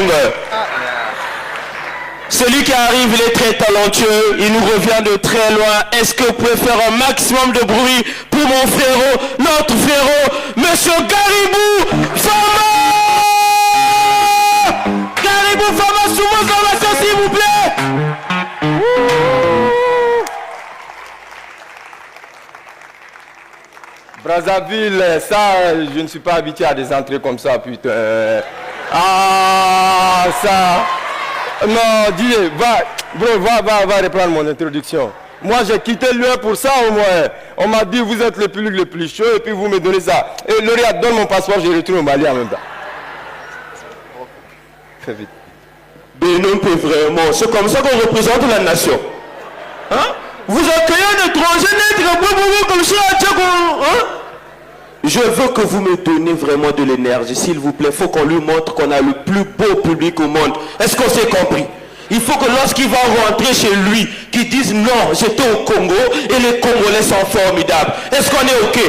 Mbengue. Celui qui arrive, il est très talentueux, il nous revient de très loin. Est-ce que vous pouvez faire un maximum de bruit pour mon frérot, notre frérot, Monsieur Garibou Fama? Garibou Fama, sous vos ovations, s'il vous plaît. Brazzaville, ça, je ne suis pas habitué à des entrées comme ça, putain. Ah, ça. Non, dis, va reprendre mon introduction. Moi, j'ai quitté l'UE pour ça au moins. On m'a dit, vous êtes le public le plus chaud et puis vous me donnez ça. Et Lauréat, donne mon passeport, je retourne au Mali en même temps. Fais vite. Bénin peut vraiment, c'est comme ça qu'on représente la nation. Hein? Vous accueillez un étranger net comme ça, hein? Je veux que vous me donnez vraiment de l'énergie, s'il vous plaît. Il faut qu'on lui montre qu'on a le plus beau public au monde. Est-ce qu'on s'est compris? Il faut que lorsqu'il va rentrer chez lui, qu'il dise non, j'étais au Congo et les Congolais sont formidables. Est-ce qu'on est OK?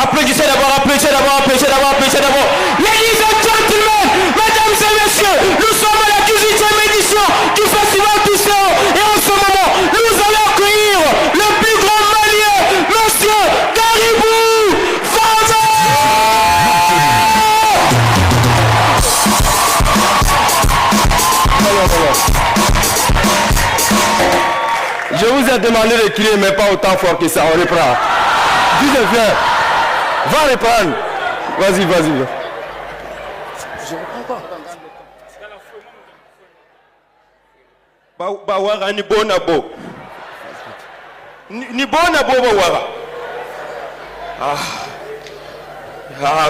Applaudissez d'abord, applaudissez d'abord, applaudissez d'abord, applaudissez d'abord. Ladies and gentlemen, mesdames et messieurs, nous sommes à la 18e édition du Festival Toussaint. Et en ce moment, nous allons accueillir le plus grand malien, Monsieur Garibou Fama. Je vous ai demandé de crier, mais pas autant fort que ça. On reprend. Dis-le, viens. Va reprendre. Vas-y. Je reprends pas. Bawara ni bona bo. Ni bona bo bawara.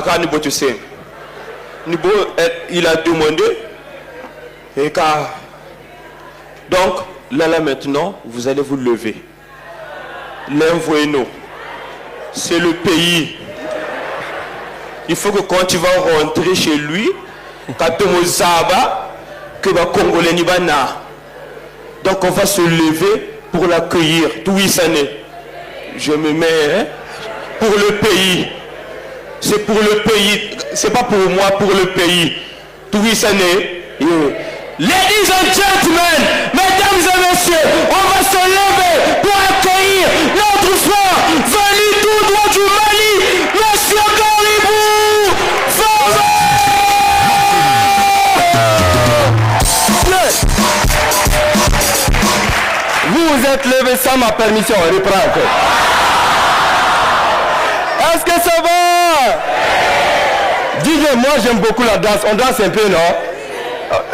Kani bo tu sais. Ni bo, il a demandé. Et car. Donc, là maintenant, vous allez vous lever. L'envoyez-nous. C'est le pays. Il faut que quand tu vas rentrer chez lui, que va Congolais ni bana. Donc on va se lever pour l'accueillir. Tout je me mets pour le pays. C'est pour le pays. C'est pas pour moi, pour le pays. Tout Ladies and gentlemen, mesdames et messieurs, on va se lever pour accueillir notre frère venu tout droit du Mali, Monsieur Garibou Fama. Vous êtes levé sans ma permission, reprends. Est-ce que ça va? Dis-le, moi j'aime beaucoup la danse. On danse un peu, non?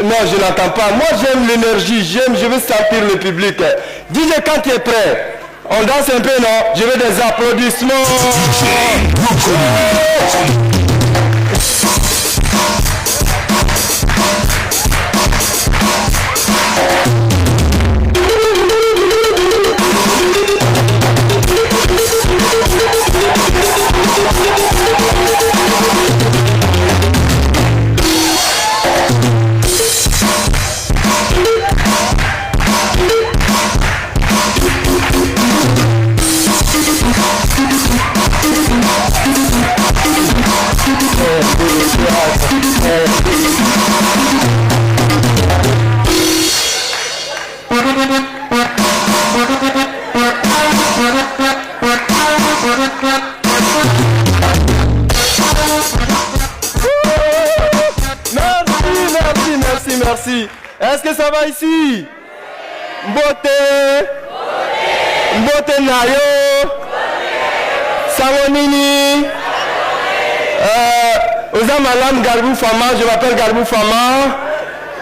Non, je n'entends pas. Moi j'aime l'énergie, je veux sentir le public. DJ, quand tu es prêt, on danse un peu, non? Je veux des applaudissements. Merci. Est-ce que ça va ici? Mbote. Mbote Nayo. Sawonini. Oza Malam Garibou Fama, je m'appelle Garibou Fama.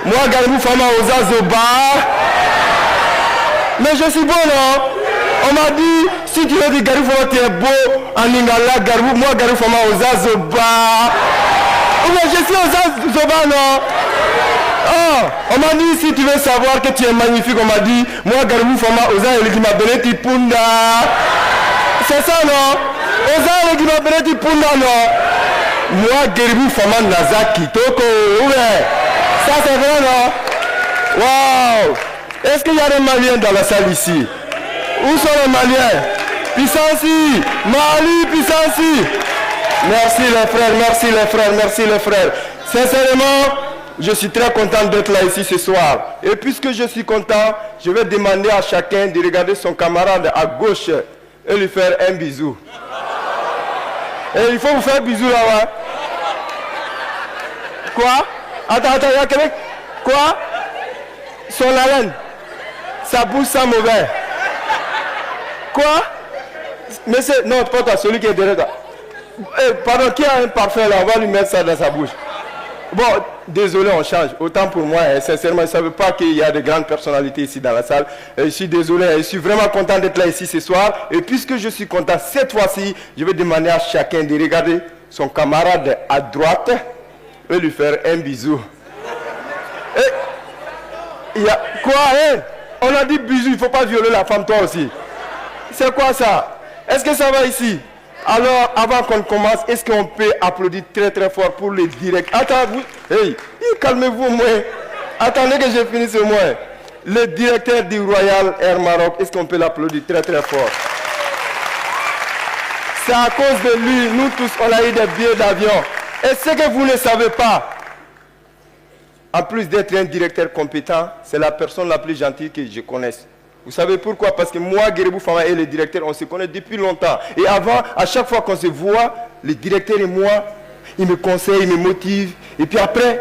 Moi Garibou Fama Oza Zoba. Mais je suis beau, non? On m'a dit, si tu veux dire Garibou Fama, tu es beau en Ingala, Garibou, moi Garibou Fama Oza Zoba. Mais je suis Oza Zoba, non? Oh, on m'a dit, si tu veux savoir que tu es magnifique, on m'a dit, moi Garibou Fama Oza Eliki Mabele Tipunda. C'est ça, non? Oza Eliki Mabele Tipunda, non? Moi Garibou Fama Nazaki Toko. Ouais. Ça c'est vrai, non? Waouh! Est-ce qu'il y a des Maliens dans la salle ici? Où sont les Maliens? Pissansi! Mali, Pissansi! Merci les frères, merci les frères, merci les frères. Sincèrement, je suis très content d'être là ici ce soir. Et puisque je suis content, je vais demander à chacun de regarder son camarade à gauche et lui faire un bisou. Et il faut vous faire un bisou là-bas. Quoi? Attends, il y a quelqu'un. Quoi? Son haleine. Sa bouche sent mauvais. Quoi? Mais c'est... Non, pas toi, celui qui est derrière toi. Pardon, qui a un parfum là? On va lui mettre ça dans sa bouche. Bon, désolé, on change. Autant pour moi, sincèrement, je ne savais pas qu'il y a de grandes personnalités ici dans la salle. Je suis désolé, je suis vraiment content d'être là ici ce soir. Et puisque je suis content, cette fois-ci, je vais demander à chacun de regarder son camarade à droite et lui faire un bisou. Et, il y a, quoi, hein? On a dit bisou, il ne faut pas violer la femme, toi aussi. C'est quoi ça? Est-ce que ça va ici? Alors, avant qu'on commence, est-ce qu'on peut applaudir très très fort pour le direct? Attends, vous... Hey, calmez-vous au moins. Attendez que je finisse au moins. Le directeur du Royal Air Maroc, est-ce qu'on peut l'applaudir très très fort? C'est à cause de lui, nous tous, on a eu des billets d'avion. Et ce que vous ne savez pas, en plus d'être un directeur compétent, c'est la personne la plus gentille que je connaisse. Vous savez pourquoi? Parce que moi, Guéribou Fama et le directeur, on se connaît depuis longtemps. Et avant, à chaque fois qu'on se voit, le directeur et moi, il me conseille, il me motive. Et puis après,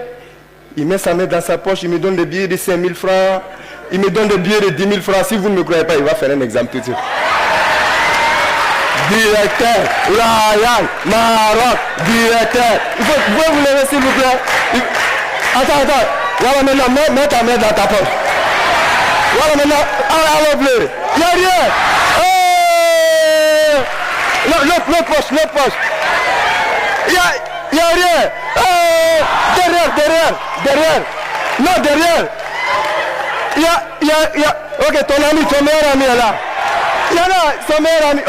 il met sa main dans sa poche, il me donne des billets de 5 000 francs. Il me donne des billets de 10 000 francs. Si vous ne me croyez pas, il va faire un exemple tout de suite. Directeur, Royal, Maroc, directeur. Vous pouvez vous lever s'il vous plaît? Attends. Voilà maintenant, mets ta main dans ta poche. Voilà maintenant, allez bleu. Il n'y a rien. L'autre poche. Il n'y a rien. Derrière. Non, derrière. Il y a. Ok, ton meilleur ami est là. Il y en a, son meilleur ami.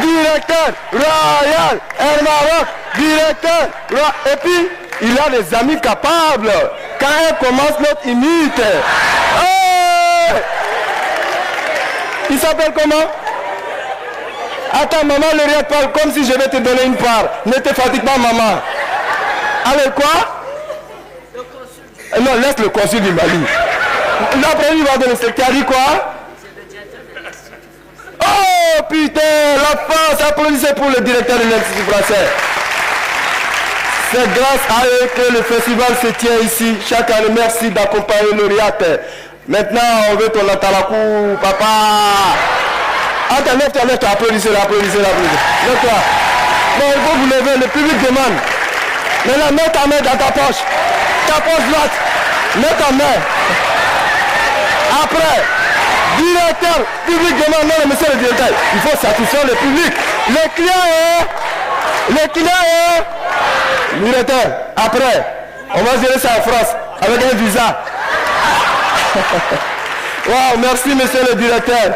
Directeur, Royal, Air Maroc, directeur, et puis, il a des amis capables. Quand un commence, l'autre imite. Il s'appelle comment? Attends, maman, le rien parle comme si je vais te donner une part. Ne te fatigue pas, maman. Allez, quoi? Non, laisse le consul du Mali. L'après, il va donner ce qu'il a dit quoi? Oh putain, la France, applaudissez pour le directeur de l'Institut français. C'est grâce à eux que le festival se tient ici. Chaque année, merci d'accompagner lauréate. Maintenant, on veut ton atalakou, papa. Attends, lève-toi, applaudissez. Lève-toi. Bon, il faut vous lever, le public demande. Maintenant, mets ta main dans ta poche. Ta poche droite. Mets ta main. Après, directeur, public demande, non, monsieur le directeur, il faut satisfaire le public. Le client est... Directeur, après, on va gérer ça en France avec un visa. Wow, merci monsieur le directeur.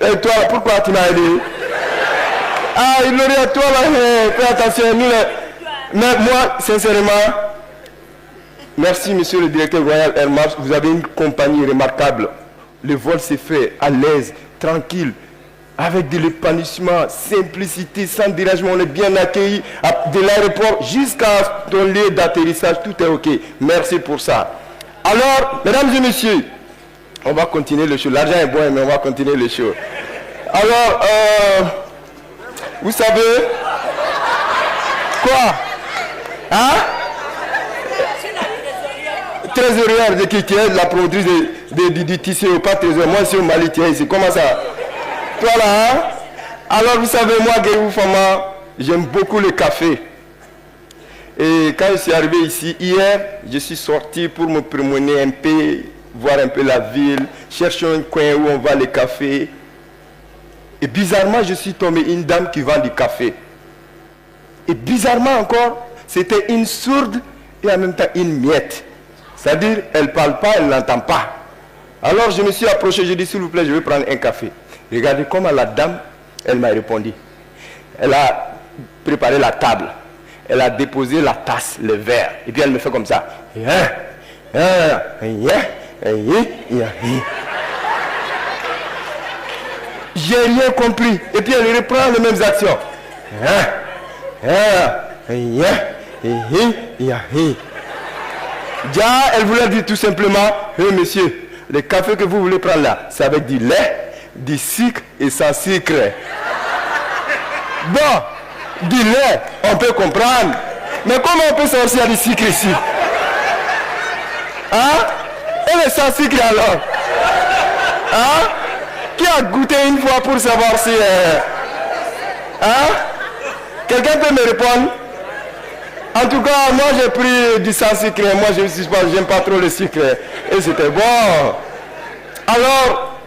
Et toi, pourquoi tu m'as aidé? Ah, il l'aurait à toi là, fais attention. Mais moi, sincèrement, merci monsieur le directeur Royal Air Maroc, vous avez une compagnie remarquable. Le vol s'est fait à l'aise, tranquille, avec de l'épanouissement, simplicité, sans dérangement. On est bien accueillis de l'aéroport jusqu'à ton lieu d'atterrissage, tout est ok. Merci pour ça. Alors, mesdames et messieurs, on va continuer le show. L'argent est bon, mais on va continuer le show. Alors, vous savez quoi? Hein? Trésorière de qui est la promotrice du tissu, pas trésorière. Moi, je suis au Mali, ici. Comment ça? Toi là, hein? Alors, vous savez, moi, Guéribou Fama, j'aime beaucoup le café. Et quand je suis arrivé ici, hier, je suis sorti pour me promener un peu, voir un peu la ville, chercher un coin où on vend le café. Et bizarrement, je suis tombé une dame qui vend du café. Et bizarrement encore, c'était une sourde et en même temps une miette. C'est-à-dire, elle ne parle pas, elle n'entend pas. Alors je me suis approché, je dis s'il vous plaît, je vais prendre un café. Regardez comment la dame, elle m'a répondu. Elle a préparé la table. Elle a déposé la tasse, le verre. Et puis elle me fait comme ça. J'ai rien compris. Et puis elle reprend les mêmes actions. Déjà, elle voulait dire tout simplement, monsieur, le café que vous voulez prendre là, c'est avec du lait, du sucre et sans sucre. Bon, du lait, on peut comprendre. Mais comment on peut sortir du sucre ici? Hein? Et le sans sucre alors? Hein? Qui a goûté une fois pour savoir si... Hein? Quelqu'un peut me répondre? En tout cas, moi j'ai pris du sans sucre. Moi j'aime pas trop le sucre. Et c'était bon. Alors,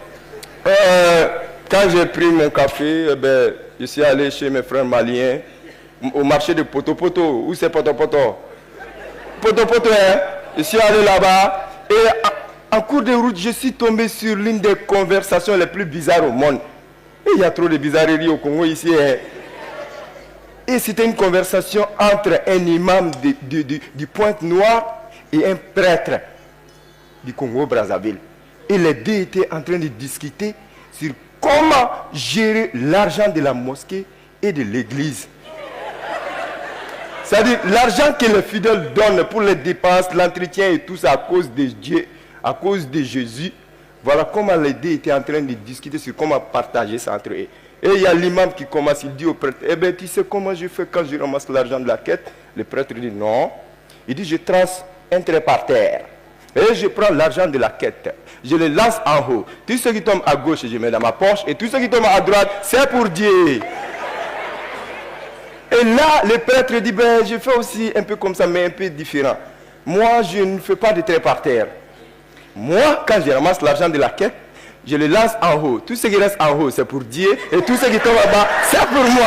quand j'ai pris mon café, je suis allé chez mes frères maliens au marché de Poto-Poto. Où c'est Poto-Poto? Poto-Poto, hein? Je suis allé là-bas et en cours de route, je suis tombé sur l'une des conversations les plus bizarres au monde. Et il y a trop de bizarreries au Congo ici. Hein? Et c'était une conversation entre un imam du Pointe-Noire et un prêtre du Congo-Brazzaville. Et les deux étaient en train de discuter sur comment gérer l'argent de la mosquée et de l'église. C'est-à-dire l'argent que les fidèles donnent pour les dépenses, l'entretien et tout ça à cause de Dieu, à cause de Jésus. Voilà comment les deux étaient en train de discuter sur comment partager ça entre eux. Et il y a l'imam qui commence, il dit au prêtre, eh bien tu sais comment je fais quand je ramasse l'argent de la quête? Le prêtre dit non. Il dit je trace un trait par terre. Et je prends l'argent de la quête. Je le lance en haut. Tout ce qui tombe à gauche, je mets dans ma poche. Et tout ce qui tombe à droite, c'est pour Dieu. Et là, le prêtre dit, ben, je fais aussi un peu comme ça, mais un peu différent. Moi, je ne fais pas de trait par terre. Moi, quand je ramasse l'argent de la quête, je le lance en haut. Tout ce qui reste en haut, c'est pour Dieu. Et tout ce qui tombe en bas, c'est pour moi.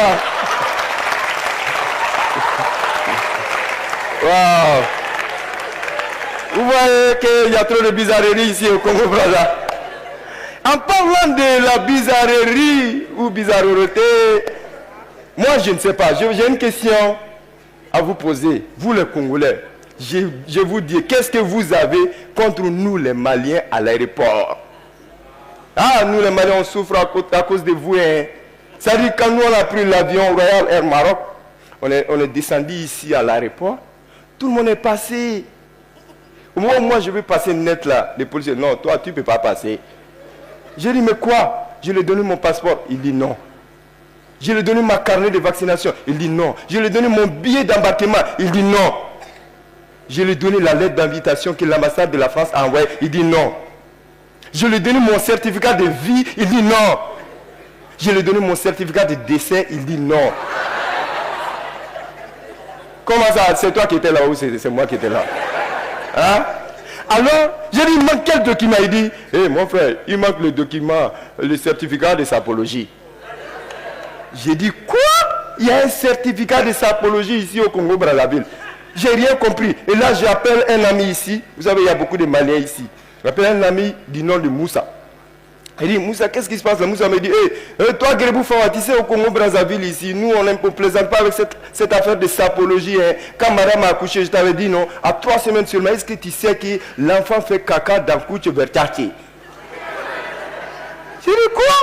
Wow. Vous voyez qu'il y a trop de bizarreries ici au Congo-Brazza. En parlant de la bizarrerie ou bizarrerie, moi je ne sais pas. J'ai une question à vous poser. Vous les Congolais, je vous dis, qu'est-ce que vous avez contre nous les Maliens à l'aéroport? Ah, nous les Maliens, on souffre à cause de vous. Hein. C'est-à-dire quand nous on a pris l'avion Royal Air Maroc, on est descendu ici à l'aéroport, tout le monde est passé. Moi, je vais passer net là. Les policiers, non, toi, tu ne peux pas passer. J'ai dit, mais quoi? Je lui ai donné mon passeport. Il dit non. Je lui ai donné ma carnet de vaccination. Il dit non. Je lui ai donné mon billet d'embarquement. Il dit non. Je lui ai donné la lettre d'invitation que l'ambassade de la France a envoyée. Il dit non. Je lui ai donné mon certificat de vie. Il dit non. Je lui ai donné mon certificat de décès. Il dit non. Comment ça? C'est toi qui étais là ou c'est moi qui étais là? Hein? Alors, j'ai dit, il manque quel document? Il dit, mon frère, il manque le document, le certificat de sapologie. J'ai dit, quoi? Il y a un certificat de sapologie ici au Congo-Brazzaville. J'ai rien compris. Et là, j'appelle un ami ici. Vous savez, il y a beaucoup de Maliens ici. J'appelle un ami du nom de Moussa. Il dit, Moussa, qu'est-ce qui se passe là? Moussa me dit, toi, Grébou Fawa, tu sais, au Congo-Brazzaville ici, nous, on ne plaisante pas avec cette affaire de sapologie. Hein. Quand madame a accouché, je t'avais dit, non, à 3 semaines seulement, est-ce que tu sais que l'enfant fait caca dans Kouche Vertati? J'ai dit, quoi?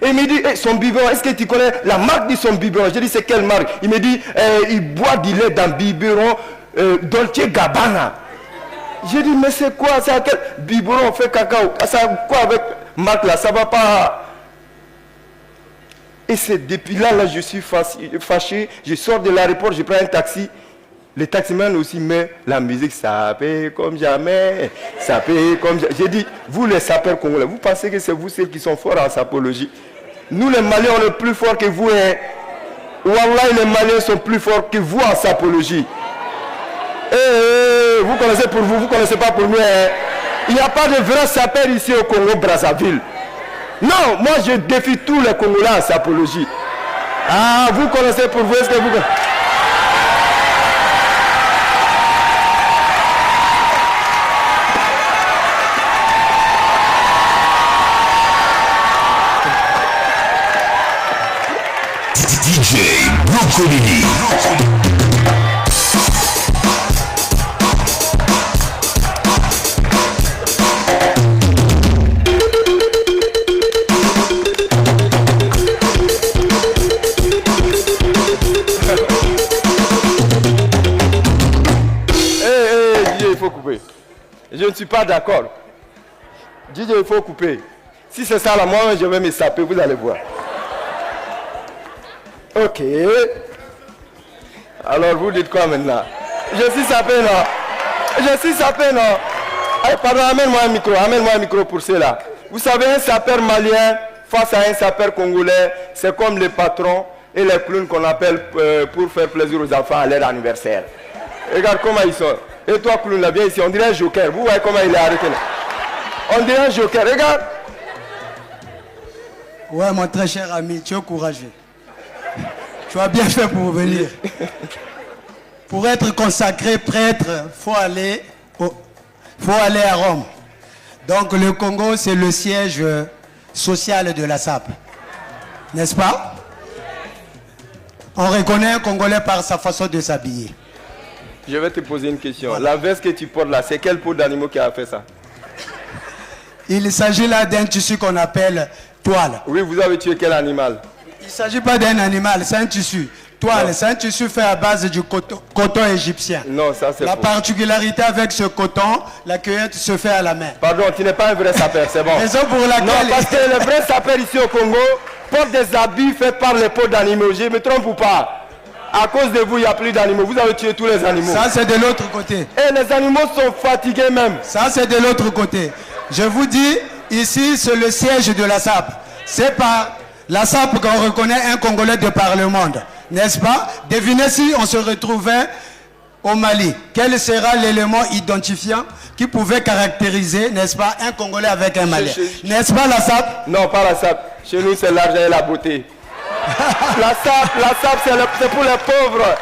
Et il me dit, son biberon, est-ce que tu connais la marque de son biberon? J'ai dit, c'est quelle marque? Il me dit, il boit du lait dans biberon Dolce Gabbana. J'ai dit, mais c'est quoi? C'est à quel biberon fait caca? Ça quoi avec marque là? Ça va pas. Et c'est depuis là, je suis fâché. Je sors de l'aéroport, je prends un taxi. Le taximan aussi met la musique, ça paye comme jamais. Ça paye comme jamais. J'ai dit, vous les sapeurs congolais, vous pensez que c'est vous ceux qui sont forts en sapologie? Nous les Maliens, on est plus forts que vous. Hein? Wallah, les Maliens sont plus forts que vous en sapologie. Vous connaissez pour vous, vous ne connaissez pas pour nous. Hein? Il n'y a pas de vrais sapeurs ici au Congo-Brazzaville. Non, moi je défie tous les Congolais en sapologie. Ah, vous connaissez pour vous, est-ce que vous connaissez? DJ Brocolini. faut couper. Je ne suis pas d'accord. DJ, il faut couper. Si c'est ça, là, moi, je vais me saper, vous allez voir. Ok. Alors, vous dites quoi maintenant? Je suis sapé, non? Je suis sapé, non? Allez, pardon, amène-moi un micro pour cela. Vous savez, un sapeur malien face à un sapeur congolais, c'est comme les patrons et les clowns qu'on appelle pour faire plaisir aux enfants à leur anniversaire. Regarde comment ils sont. Et toi, clown, là, viens ici, on dirait un joker. Vous voyez comment il est arrêté là? On dirait un joker, regarde. Ouais, mon très cher ami, tu es courageux. Tu as bien fait pour venir. Pour être consacré prêtre, faut aller à Rome. Donc le Congo, c'est le siège social de la SAP. N'est-ce pas? On reconnaît un Congolais par sa façon de s'habiller. Je vais te poser une question. La veste que tu portes là, c'est quelle peau d'animal qui a fait ça? Il s'agit là d'un tissu qu'on appelle toile. Oui, vous avez tué quel animal? Il ne s'agit pas d'un animal, c'est un tissu. Toile, c'est un tissu fait à base du coton égyptien. Non, ça c'est La faux. particularité avec ce coton, la cueillette se fait à la main. Pardon, tu n'es pas un vrai sapeur, c'est bon. Raison pour laquelle... Non, parce que les vrais sapeurs ici au Congo portent des habits faits par les peaux d'animaux. Je me trompe ou pas? À cause de vous, il n'y a plus d'animaux. Vous avez tué tous les animaux. Ça, c'est de l'autre côté. Et les animaux sont fatigués même. Ça, c'est de l'autre côté. Je vous dis, ici, c'est le siège de la SAP. C'est par la SAP qu'on reconnaît un Congolais de par le monde. N'est-ce pas? Devinez si on se retrouvait au Mali. Quel sera l'élément identifiant qui pouvait caractériser, n'est-ce pas, un Congolais avec un Malien? N'est-ce pas la SAP? Non, pas la SAP. Chez nous, c'est l'argent et la beauté. La SAP, c'est pour les pauvres.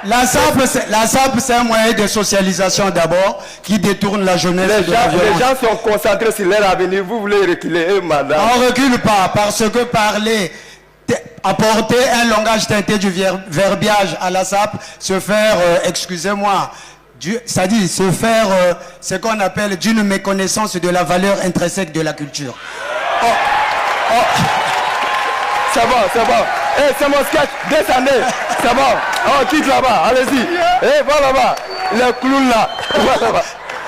La SAP, c'est un moyen de socialisation d'abord qui détourne la jeunesse de la violence. Les gens sont concentrés sur leur avenir. Vous voulez reculer, madame? On ne recule pas parce que parler, apporter un langage teinté du verbiage à la SAP, se faire, excusez-moi, c'est-à-dire se faire ce qu'on appelle d'une méconnaissance de la valeur intrinsèque de la culture. C'est bon, c'est bon. C'est mon sketch. Descendez. C'est bon. On quitte là-bas. Allez-y. Va là-bas. Les clowns là. Va là-bas.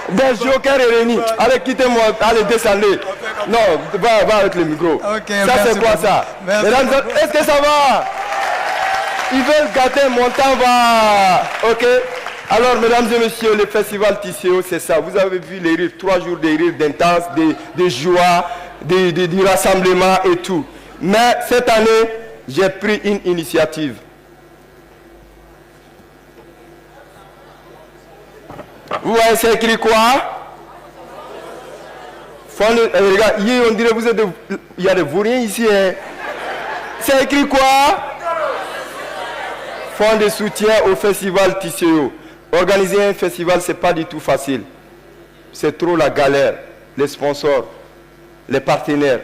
Des jokers réunis. Allez, quittez-moi. Allez, descendez. Non, va avec le micro. Okay, ça, c'est quoi ça? Mesdames, est-ce que ça va? Ils veulent gâter mon temps, va. Ok. Alors, mesdames et messieurs, le festival Tisséo, c'est ça. Vous avez vu les rires, 3 jours de rires d'intense, de joie, du rassemblement et tout. Mais cette année, j'ai pris une initiative. Vous voyez, c'est écrit quoi? Regarde, on dirait que vous êtes il y a des vauriens ici. Hein. C'est écrit quoi? Fonds de soutien au festival Tisséo. Organiser un festival, ce n'est pas du tout facile. C'est trop la galère. Les sponsors, les partenaires.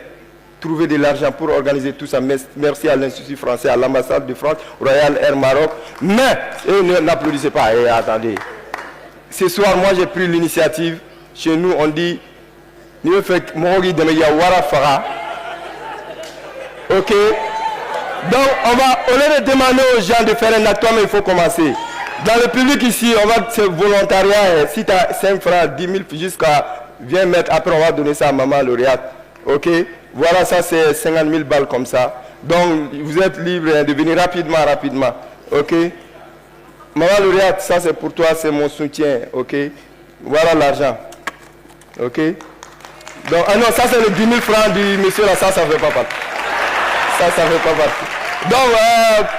Trouver de l'argent pour organiser tout ça. Merci à l'Institut français, à l'ambassade de France, Royal Air Maroc. Mais, n'applaudissez pas, attendez. Ce soir, moi j'ai pris l'initiative. Chez nous, on dit, ok? Donc, au lieu de demander aux gens de faire un acte, mais il faut commencer. Dans le public ici, on va faire volontariat. Si tu as 5 francs, 10 000 jusqu'à, viens mettre, après on va donner ça à maman lauréate. Ok? Voilà, ça c'est 50 000 balles comme ça. Donc, vous êtes libre de venir rapidement. Ok? Maman lauréate, ça c'est pour toi, c'est mon soutien. Ok? Voilà l'argent. Ok? Donc, ah non, ça c'est le 10 000 francs du monsieur là, ça ne fait pas partie. Ça ne fait pas partie. Donc,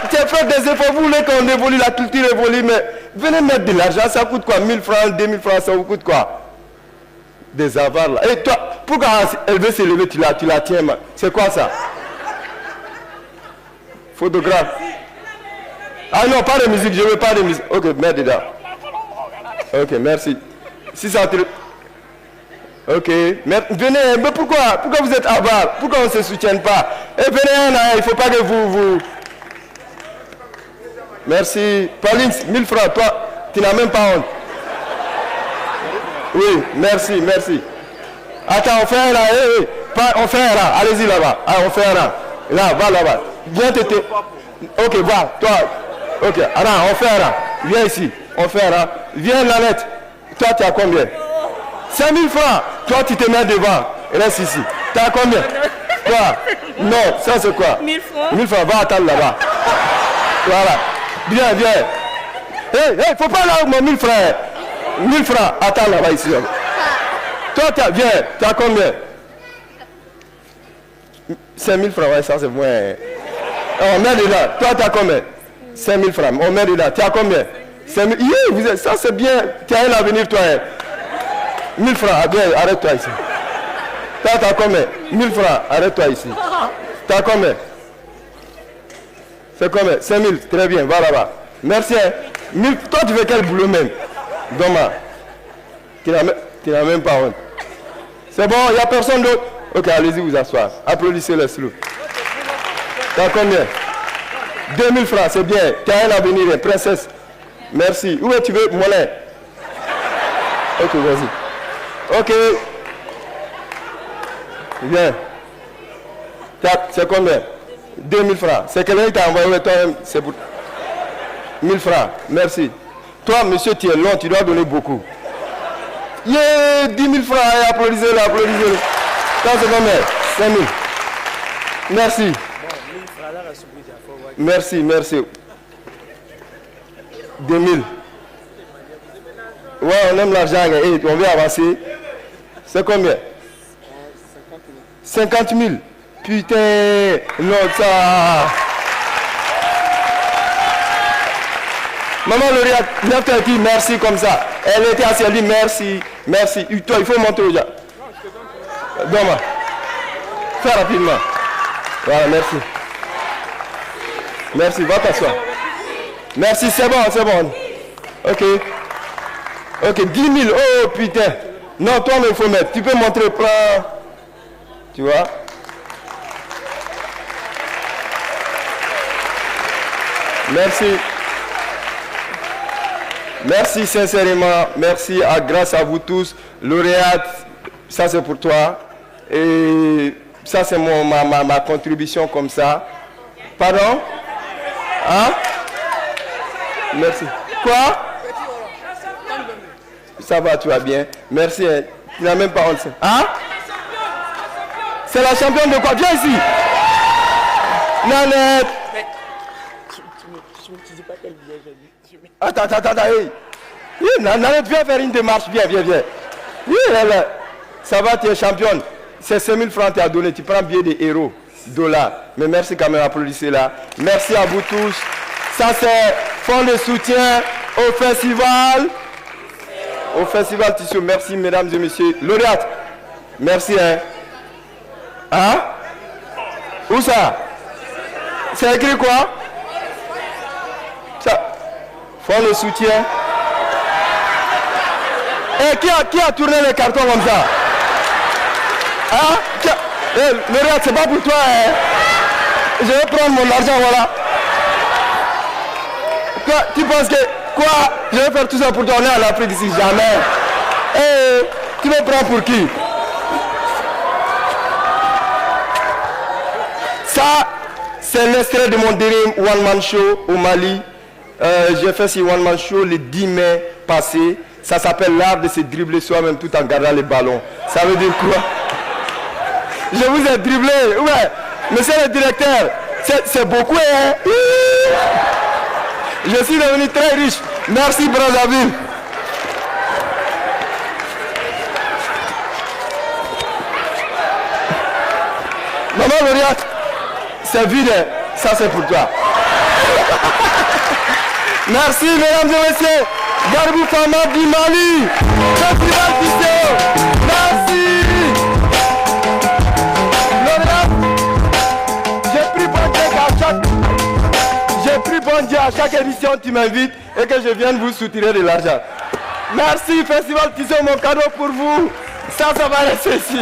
tu as fait des efforts, vous voulez qu'on évolue, la culture évolue, mais venez mettre de l'argent, ça coûte quoi? 1000 francs, 2000 francs, ça vous coûte quoi? Des avares là. Et toi, pourquoi elle veut se lever, tu la tiens? C'est quoi ça? Photographe. Ah non, pas de musique, je veux pas de musique. Ok, mets dedans. Ok, merci. Si ça te... Ok, mais venez, mais pourquoi vous êtes avares? Pourquoi on ne se soutient pas? Et venez, il ne faut pas que vous... Merci. Pauline, 1000 francs, toi, tu n'as même pas honte. Oui, merci. Attends, on fait un là, on fait un là, allez-y là-bas. Ah, on fait un là. Là, va là-bas. Viens t'éter. Ok, va, toi. Ok, alors, on fait un là. Viens ici, on fait un là. Viens, Nanette. Toi, tu as combien? 5 000 francs. Toi, tu te mets devant. Reste ici. Tu as combien? Quoi? Non, ça c'est quoi? 1000 francs. 1000 francs, va attendre là-bas. Voilà. Viens, viens. Hé, faut pas là avec moi, 1000 francs. 1000 francs, attends là-bas ici. Toi, viens, tu as combien? 5000 francs, ouais, ça c'est moins. On met dedans. Toi, tu as combien? 5000 francs. On met dedans. Tu as combien? 5000. Ça c'est bien. Tu as un avenir, toi. 1000 francs, bien, arrête-toi ici. Toi, tu as combien? 1000 francs, arrête-toi ici. Tu as combien? C'est combien? 5000, très bien, va là-bas. Merci. Hein. Toi, tu fais quel boulot même? Doma. Tu n'as même pas honte. C'est bon, il n'y a personne d'autre. Ok, allez-y vous asseoir. Applaudissez le slow. Tu as combien? 2000 francs, c'est bien. Tu as un avenir, princesse. Merci. Où tu veux? Mollet. Ok, vas-y. Ok. Bien. C'est combien? 2000 francs. C'est quelqu'un qui t'a envoyé toi-même. C'est pour 1000 francs. Merci. Toi, monsieur, tu es long, tu dois donner beaucoup. 10 000 francs. Applaudissez-le, applaudissez-le. Ça, c'est combien? 5 000. Merci. Merci, merci. 2000. Ouais, on aime l'argent. On veut avancer. C'est combien? 50 000. Putain, non, ça. Maman lauréate, lève-toi et dis merci comme ça. Elle était assise, elle dit merci, merci. Toi, il faut monter aux gens. Donne-moi. Fais rapidement. Voilà, merci. Merci, va t'asseoir. Merci, c'est bon, c'est bon. Ok. Ok, 10 000. Oh putain. Non, toi, mais il faut mettre. Tu peux montrer, prends. Tu vois? Merci. Merci sincèrement. Merci grâce à vous tous. Lauréate, ça c'est pour toi. Et ça c'est ma contribution comme ça. Pardon? Hein? Merci. Quoi? Ça va, tu vas bien. Merci. Tu n'as même pas honte. Hein? C'est la championne de quoi? Viens ici. Nanette. Tu dis pas quel billet j'ai dit. Attends, hey. Nanette, viens faire une démarche, viens. Oui, ça va, tu es championne. C'est 5 000 francs que tu as donné, tu prends billet de héros, $. Mais merci quand même, applaudissez là. Merci à vous tous. Ça c'est fonds de soutien au festival. Au festival Tissot. Merci mesdames et messieurs. Lauréate, merci. Hein? Où ça? C'est écrit quoi? Ça. Fonds de soutien. Et qui a tourné les cartons comme ça? Hein? Lauréate, c'est pas pour toi. Hein? Je vais prendre mon argent, voilà. Quoi, tu penses que... Quoi? Je vais faire tout ça pour toi, on est à l'Afrique ici, jamais. Tu me prends pour qui? Ça, c'est l'extrait de mon dernier One Man Show au Mali. J'ai fait ce One Man Show le 10 mai passé. Ça s'appelle l'art de se dribbler soi-même tout en gardant les ballons. Ça veut dire quoi? Je vous ai dribblé. Ouais, monsieur le directeur, c'est beaucoup, hein? Je suis devenu très riche. Merci, Brazzaville. Maman lauréate, c'est vide. Ça, c'est pour toi. Merci, mesdames et messieurs. Garibou Fama du Mali. Festival Tissot. Merci. J'ai pris bon Dieu à chaque édition, tu m'invites et que je vienne vous soutirer de l'argent. Merci, Festival Tissot, mon cadeau pour vous. Ça va rester ici.